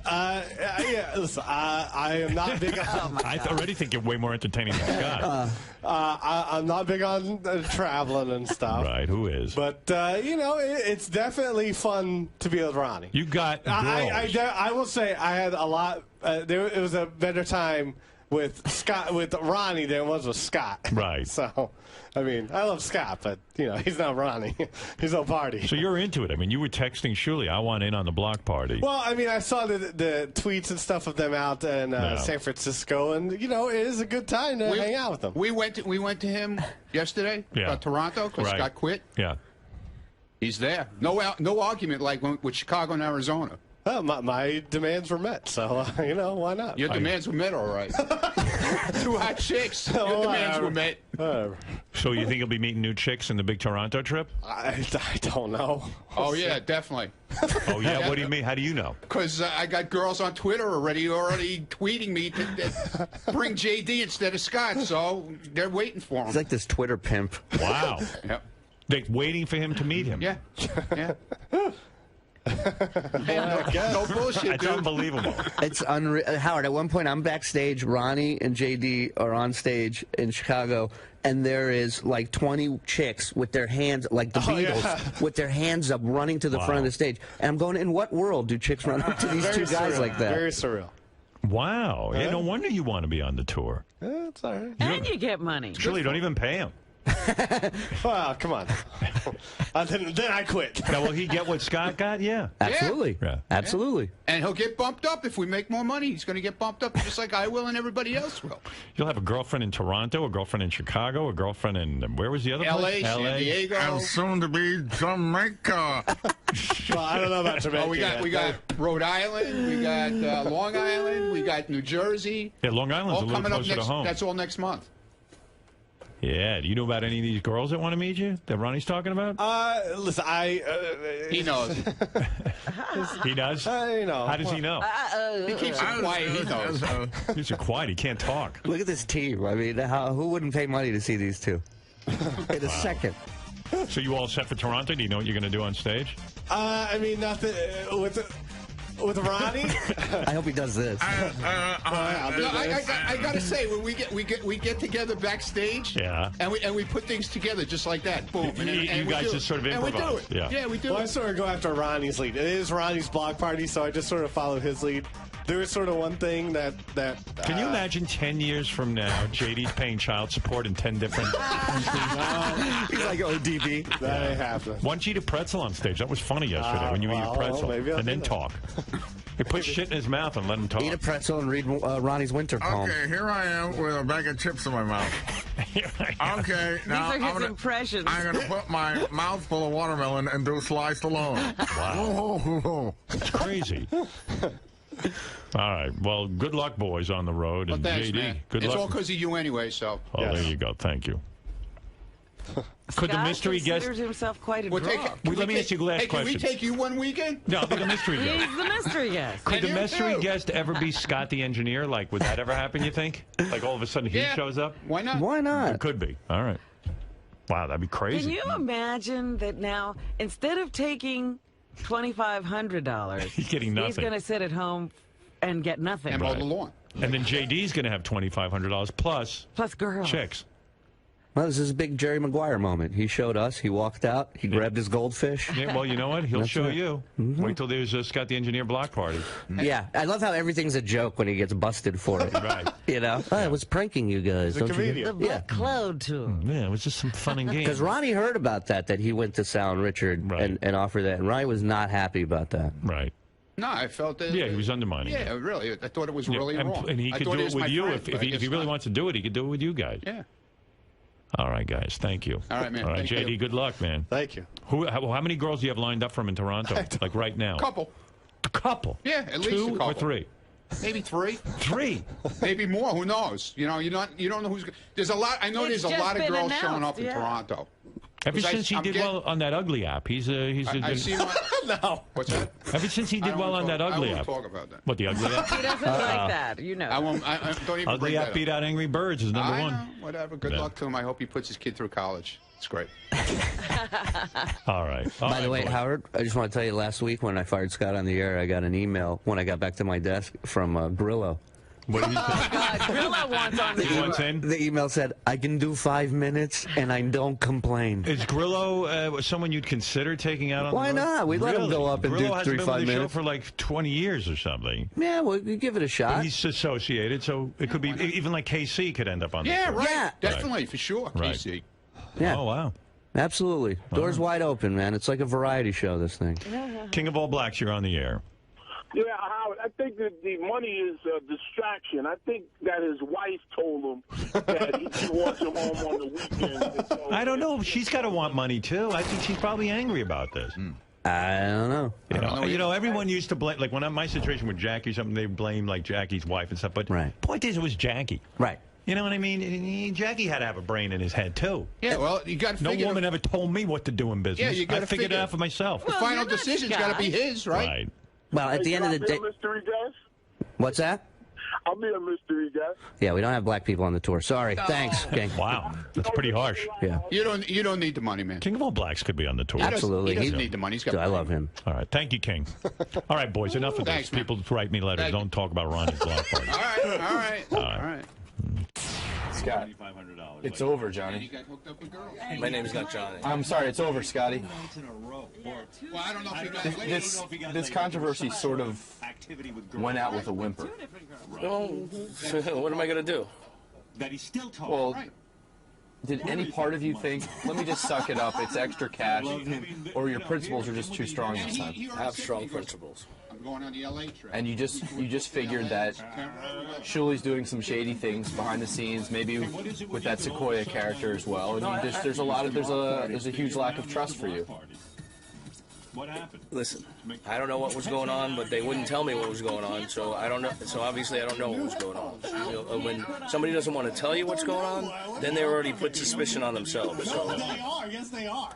Yeah, listen, I am not big on... I already think you're way more entertaining than Scott. I'm not big on traveling and stuff. Right, who is? But, you know, it's definitely fun to be with Ronnie. You got girls. I will say I had a lot... it was a better time with Ronnie than it was with Scott. Right. So, I mean, I love Scott, but, you know, he's not Ronnie. He's no party. So you're into it. I mean, you were texting Shuli, I want in on the block party. Well, I mean, I saw the tweets and stuff of them out in San Francisco, and, you know, it is a good time to hang out with them. We went to him yesterday, Toronto, because Scott quit. Yeah. He's there. No argument like with Chicago and Arizona. Well, my demands were met, so, you know, why not? Your demands were met, all right. 2 hot chicks. Your demands were met. So you think you'll be meeting new chicks in the big Toronto trip? I don't know. Oh, yeah, definitely. Oh, yeah? What do you mean? How do you know? Because I got girls on Twitter already tweeting me to bring JD instead of Scott, so they're waiting for him. He's like this Twitter pimp. Wow. Yep. They're waiting for him to meet him. Yeah. Yeah. No bullshit, It's dude. unbelievable. It's unreal. Howard, at one point I'm backstage, Ronnie and JD are on stage in Chicago, and there is like 20 chicks with their hands, like the Beatles, with their hands up running to the front of the stage. And I'm going, in what world do chicks run up to these two guys surreal. like that? Very surreal. Wow. Yeah, no wonder you want to be on the tour. It's all right. And you get money. Shuli, don't even pay him. Well, come on. Then I quit. Now, will he get what Scott got? Yeah. Absolutely. Yeah. Absolutely. And he'll get bumped up if we make more money. He's going to get bumped up just like I will and everybody else will. You'll have a girlfriend in Toronto, a girlfriend in Chicago, a girlfriend in, where was the other place? San Diego. And soon to be Jamaica. Well, I don't know about Jamaica. Oh, we got Rhode Island, we got Long Island, we got New Jersey. Yeah, Long Island's all a little coming up closer next, to home. That's all next month. Yeah. Do you know about any of these girls that want to meet you that Ronnie's talking about? Listen, he knows. He does? You know. How does he know? He keeps it quiet. He knows. He's so quiet. He can't talk. Look at this team. I mean, who wouldn't pay money to see these two? In a second. So you all set for Toronto? Do you know what you're going to do on stage? I mean, nothing with Ronnie. I hope he does this. I gotta say, when we get together backstage, and we put things together just like that. Boom. And you guys just sort of improvise. And we do it. Yeah, we do I it. sort of go after Ronnie's lead. It is Ronnie's block party, so I just sort of follow his lead. There is sort of one thing that Can you imagine 10 years from now, JD's paying child support in 10 different countries? He's like ODB. That ain't happening. Why don't you eat a pretzel on stage? That was funny yesterday when you eat a pretzel maybe I'll and then do that. talk. They put shit in his mouth and let him talk. Eat a pretzel and read Ronnie's winter poem. Okay, here I am with a bag of chips in my mouth. Okay, now These are his impressions. I'm going to put my mouth full of watermelon and do sliced alone. Wow. It's crazy. All right. Well, good luck, boys, on the road. Well, And thanks, JD, man. good It's luck. all because of you anyway, so. Oh, there you go. Thank you. Could the Scott mystery guest... considers himself quite a We'll draw. take, let me ask you the last Can we question. take you one weekend? No, I'll be the mystery guest. He's the mystery guest. Could the you mystery too. guest ever be Scott the engineer? Like, would that ever happen, you think? Like, all of a sudden he shows up? Why not? Why not? It could be. All right. Wow, that'd be crazy. Can you imagine that now, instead of taking $2,500, He's getting nothing. he's going to sit at home and get nothing. And mow the lawn. And then JD's going to have $2,500 plus girls. chicks. Well, this is a big Jerry Maguire moment. He showed us. He walked out. He grabbed his goldfish. Yeah, well, you know what? He'll show right. you. Wait till there's a Scott the Engineer block party. Yeah, I love how everything's a joke when he gets busted for it. Right. You know, I was pranking you guys. He's a Don't you comedian. The Black Cloud tour. Yeah, it was just some fun and games. Because Ronnie heard about that he went to Sal and Richard Right. and offered that, and Ronnie was not happy about that. Right. No, I felt that. Yeah, he was undermining Yeah, it. really. I thought it was Yeah, really wrong. and he I could thought do it was with my you. friend, If but I he guess really not. wants to do it, he could do it with you guys. Yeah. All right, guys. Thank you. All right, man. All right, Thank JD, you. good luck, man. Thank you. How many girls do you have lined up from in Toronto? Like right now? Couple. A couple? Yeah, at least Two a couple. or three? Maybe three. Three. Maybe more. Who knows? You know, you don't know who's. There's a lot. I know It's there's a just lot of been girls showing announced, up in yeah. Toronto. Ever Because since he I'm did getting- well on that ugly app, he's a. I see him. No. What's that? Ever since he I did don't well wanna on that talk- ugly I won't app. talk about that. What, the ugly app? He doesn't like that, you know. I won't. I don't even Ugly bring app that beat out Angry Birds is number I one. know, whatever. Good Yeah. luck to him. I hope he puts his kid through college. It's great. All right. By the way, Howard, I just want to tell you, last week when I fired Scott on the air, I got an email when I got back to my desk from Grillo. What did he say? Oh, God. Grillo wants on the He wants in? The email said, I can do 5 minutes, and I don't complain. Is Grillo someone you'd consider taking out on Why the road? not? We let him go up and Grillo do hasn't 3, been 5 with the show minutes. for like 20 years or something. Yeah, well, you give it a shot. But he's associated, so it could be even like KC could end up on the Yeah, tour. right. Yeah. Definitely, for sure, Right. KC. Yeah. Oh, wow. Absolutely. Doors wide open, man. It's like a variety show, this thing. King of All Blacks, you're on the air. Yeah, Howard, I think that the money is a distraction. I think that his wife told him that he wants him home on the weekend. So I don't know. She's got to want money, too. I think she's probably angry about this. I don't know. You know, everyone used to blame, like when my situation with Jackie or something, they blame like Jackie's wife and stuff. But point is, it was Jackie. Right. You know what I mean? Jackie had to have a brain in his head, too. Yeah, well, you got to No figure... woman ever told me what to do in business. Yeah, you got to I figured it out for myself. The final decision's got to be his, right? Well, at the end of the day... mystery guest? What's that? I'll be a mystery guest. Yeah, we don't have black people on the tour. Sorry. Thanks, King. Wow. That's pretty harsh. Yeah. You don't need the money, man. King of All Blacks could be on the tour. Absolutely. He doesn't need the money. He's got I love him. All right. Thank you, King. All right, boys. Enough of this. Thanks, man. People write me letters. Don't talk about Ronnie's block party. All right. Scott, it's over, Johnny. My name's not Johnny. I'm sorry, it's over, Scotty. Well, I don't know if you got This controversy sort of went out with a whimper. Well, what am I going to do? Well, did any part of you think, let me just suck it up, it's extra cash, or your principles are just too strong this time? I have strong principles. I'm going on the LA trip. And you just figured that Shuli's doing some shady things behind the scenes, maybe with that Sequoia character as well. And there's a huge lack of trust for you. Listen, I don't know what was going on, but they wouldn't tell me what was going on, so I don't know. So obviously, I don't know what was going on. You know, when somebody doesn't want to tell you what's going on, then they already put suspicion on themselves. So Yes, they are.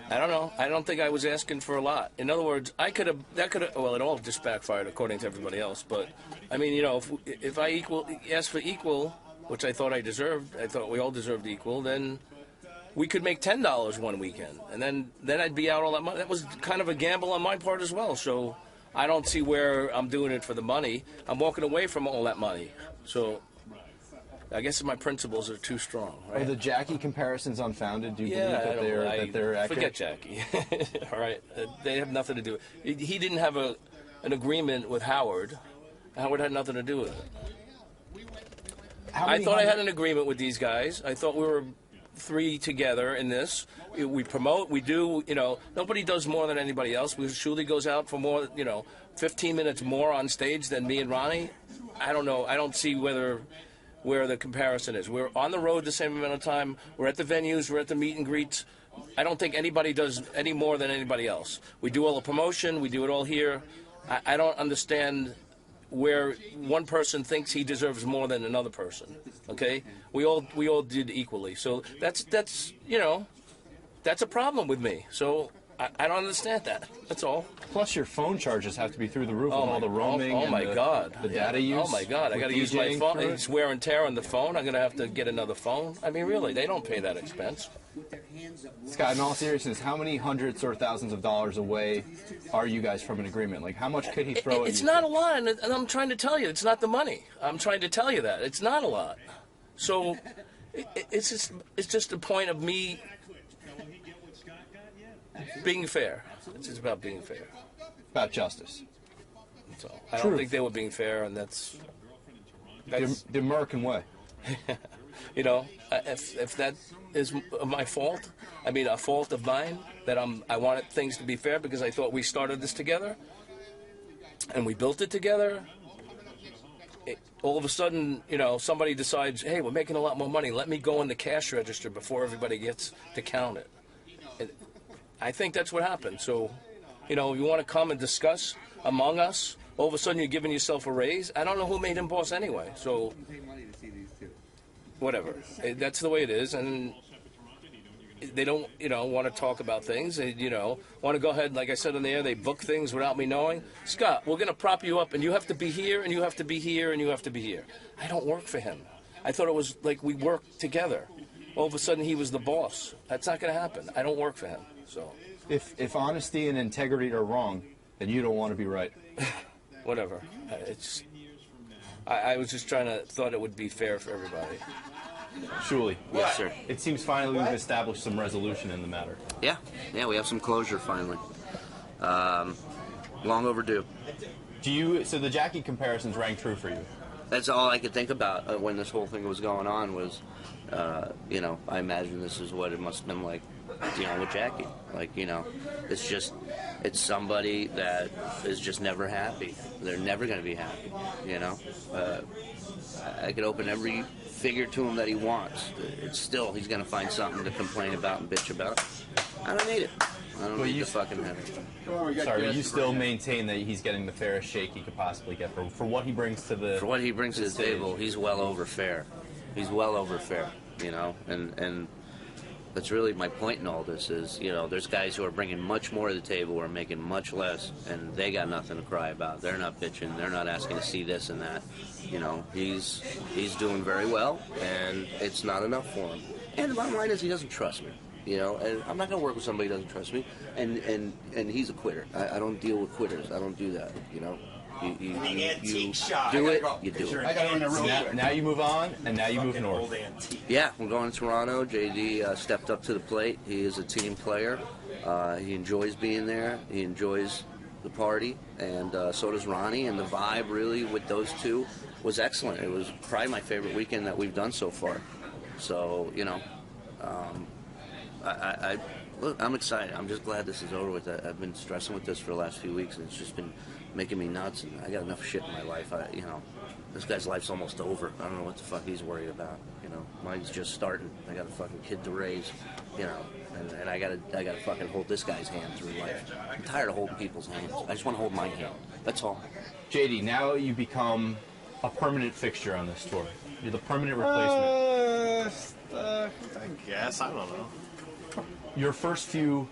I don't know. I don't think I was asking for a lot. In other words, that could have. Well, it all just backfired according to everybody else. But I mean, you know, if I asked for equal, which I thought I deserved, I thought we all deserved equal, then we could make $10 one weekend, and then I'd be out all that money. That was kind of a gamble on my part as well. So I don't see where I'm doing it for the money. I'm walking away from all that money. So I guess my principles are too strong. Right? Are the Jackie comparisons unfounded? Do you believe that they're accurate? Forget Jackie. All right, they have nothing to do. He didn't have an agreement with Howard. Howard had nothing to do with it. I thought I had an agreement with these guys. I thought we were three together in this. We promote, we do, you know, nobody does more than anybody else. Shuli goes out for more, 15 minutes more on stage than me and Ronnie. I don't know. I don't see where the comparison is. We're on the road the same amount of time. We're at the venues. We're at the meet and greets. I don't think anybody does any more than anybody else. We do all the promotion. We do it all here. I don't understand where one person thinks he deserves more than another person. Okay, we all did equally. So that's a problem with me. So I don't understand that. That's all. Plus, your phone charges have to be through the roof with all the roaming. Oh my God! The data use. Oh my God! I got to use my phone. It's wear and tear on the phone. I'm going to have to get another phone. I mean, really, they don't pay that expense. Scott, in all seriousness, how many hundreds or thousands of dollars away are you guys from an agreement? Like, how much could he throw at you? It's not a lot, and I'm trying to tell you, it's not the money. I'm trying to tell you that. It's not a lot. So it's just a point of me being fair. It's just about being fair. About justice. So I don't think they were being fair, and that's the American way. If that is my fault, I mean a fault of mine, that I wanted things to be fair because I thought we started this together, and we built it together. All of a sudden, somebody decides, hey, we're making a lot more money. Let me go in the cash register before everybody gets to count it. And I think that's what happened. So, you want to come and discuss among us. All of a sudden, you're giving yourself a raise. I don't know who made him boss anyway. So, whatever. That's the way it is. And they don't, want to talk about things. They, want to go ahead, like I said on the air, they book things without me knowing. Scott, we're going to prop you up, and you have to be here, and you have to be here, and you have to be here. I don't work for him. I thought it was like we worked together. All of a sudden, he was the boss. That's not going to happen. I don't work for him. So, if honesty and integrity are wrong, then you don't want to be right. Whatever. I was just thought it would be fair for everybody. Shuli. Yes, sir. It seems finally we've established some resolution in the matter. Yeah, we have some closure finally. Long overdue. So the Jackie comparisons rang true for you? That's all I could think about when this whole thing was going on was, I imagine this is what it must have been like dealing with Jackie. Like, it's somebody that is just never happy. They're never going to be happy, I could open every figure to him that he wants. It's still, he's going to find something to complain about and bitch about. I don't need it. I don't need to fucking have it. Sorry, you still maintain that he's getting the fairest shake he could possibly get for what he brings to the... For what he brings to the table, he's well over fair. He's well over fair, and that's really my point in all this is, there's guys who are bringing much more to the table, who are making much less, and they got nothing to cry about. They're not bitching. They're not asking to see this and that. He's doing very well, and it's not enough for him. And the bottom line is he doesn't trust me. And I'm not going to work with somebody who doesn't trust me. And he's a quitter. I don't deal with quitters. I don't do that. You do it, you do it. Now you move on, and now you move north. Yeah, we're going to Toronto. JD stepped up to the plate. He is a team player. He enjoys being there. He enjoys the party, and so does Ronnie. And the vibe, really, with those two was excellent. It was probably my favorite weekend that we've done so far. So, look, I'm excited. I'm just glad this is over with. I've been stressing with this for the last few weeks, and it's just been making me nuts. And I got enough shit in my life. This guy's life's almost over. I don't know what the fuck he's worried about. Mine's just starting. I got a fucking kid to raise. And I gotta fucking hold this guy's hand through life. I'm tired of holding people's hands. I just want to hold my hand. That's all. JD, now you become a permanent fixture on this tour. You're the permanent replacement. I guess. I don't know. Your first few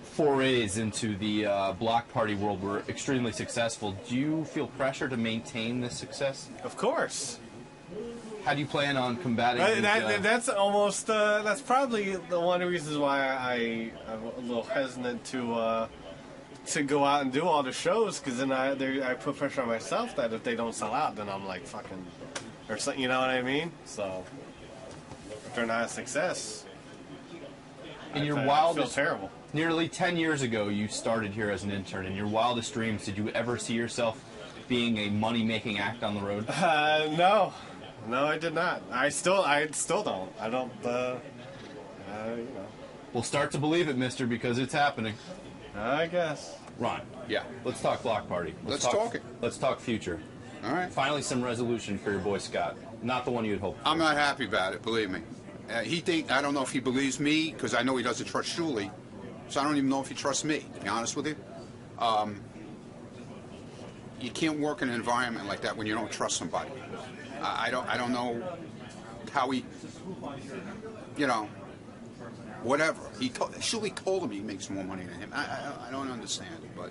forays into the block party world were extremely successful. Do you feel pressure to maintain this success? Of course. How do you plan on combating that's almost that's probably the one of the reasons why I'm a little hesitant to go out and do all the shows, because then I put pressure on myself that if they don't sell out, then I'm like fucking or something, you know what I mean? So if they're not a success, in your wildest, terrible. Nearly 10 years ago, you started here as an intern. In your wildest dreams, did you ever see yourself being a money-making act on the road? No, I did not. I still don't. I don't. We'll start to believe it, mister, because it's happening. I guess. Ron. Yeah. Let's talk block party. Let's talk it. Let's talk future. All right. Finally, some resolution for your boy Scott. Not the one you had hoped for. I'm not happy about it, believe me. I don't know if he believes me, because I know he doesn't trust Shuli. So I don't even know if he trusts me, to be honest with you. You can't work in an environment like that when you don't trust somebody. I don't know how he, whatever. Shuli told him he makes more money than him. I don't understand it, but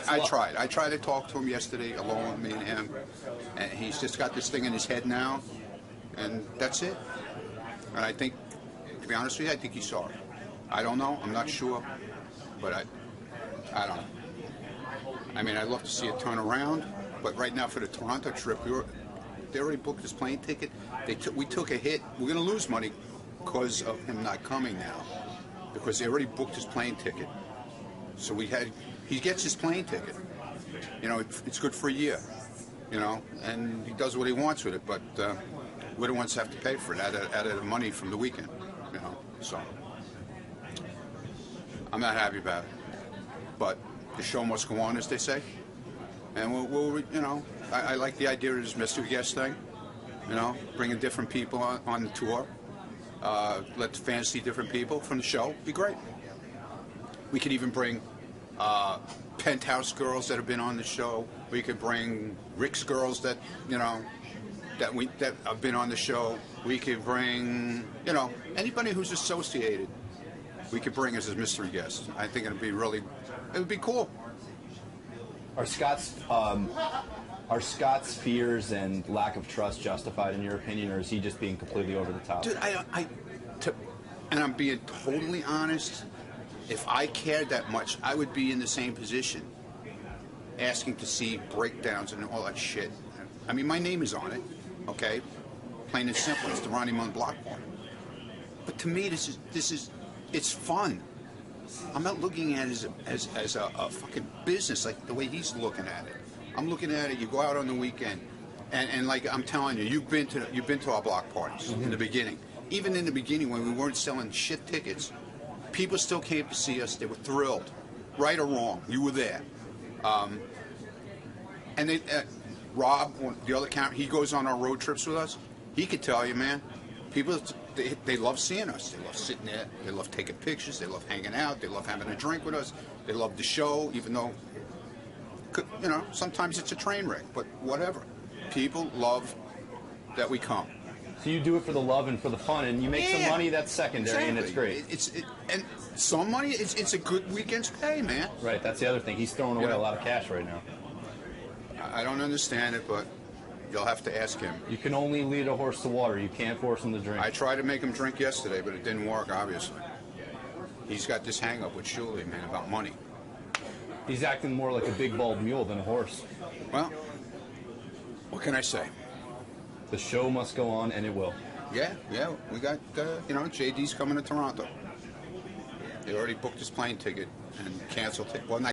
I tried. I tried to talk to him yesterday, alone with me and him, and he's just got this thing in his head now, and that's it. And I think, to be honest with you, I think he's sorry. I don't know. I'm not sure, but I don't know. I mean, I'd love to see it turn around, but right now for the Toronto trip, they already booked his plane ticket. We took a hit. We're going to lose money because of him not coming now, because they already booked his plane ticket. So he gets his plane ticket. It's good for a year, and he does what he wants with it, but we're the ones who have to pay for it out of the money from the weekend, so I'm not happy about it, but the show must go on, as they say, and we'll I like the idea of this mystery guest thing, bringing different people on the tour, let the fans see different people from the show. Be great. We could even bring Penthouse girls that have been on the show. We could bring Rick's girls that that have been on the show. We could bring anybody who's associated. We could bring as a mystery guest. I think it would be cool. Are Scott's fears and lack of trust justified in your opinion, or is he just being completely over the top? Dude, and I'm being totally honest. If I cared that much, I would be in the same position, asking to see breakdowns and all that shit. I mean, my name is on it, okay? Plain and simple. It's the Ronnie Munn Block Party. But to me, it's fun. I'm not looking at it as a fucking business like the way he's looking at it. I'm looking at it. You go out on the weekend, and like I'm telling you, you've been to our block parties in the beginning. Even in the beginning, when we weren't selling shit tickets, people still came to see us. They were thrilled, right or wrong. You were there. And they, Rob, the other camera, he goes on our road trips with us. He could tell you, man, people, they love seeing us. They love sitting there. They love taking pictures. They love hanging out. They love having a drink with us. They love the show, even though, you know, sometimes it's a train wreck, but whatever. People love that we come. So you do it for the love and for the fun, and you make some money that's secondary, and it's great. And some money, it's a good weekend's pay, man. Right, that's the other thing. He's throwing away a lot of cash right now. I don't understand it, but you'll have to ask him. You can only lead a horse to water. You can't force him to drink. I tried to make him drink yesterday, but it didn't work, obviously. He's got this hang-up with Shuli, man, about money. He's acting more like a big bald mule than a horse. Well, what can I say? The show must go on, and it will. Yeah, we got, you know, JD's coming to Toronto. They already booked his plane ticket and canceled it. Well, not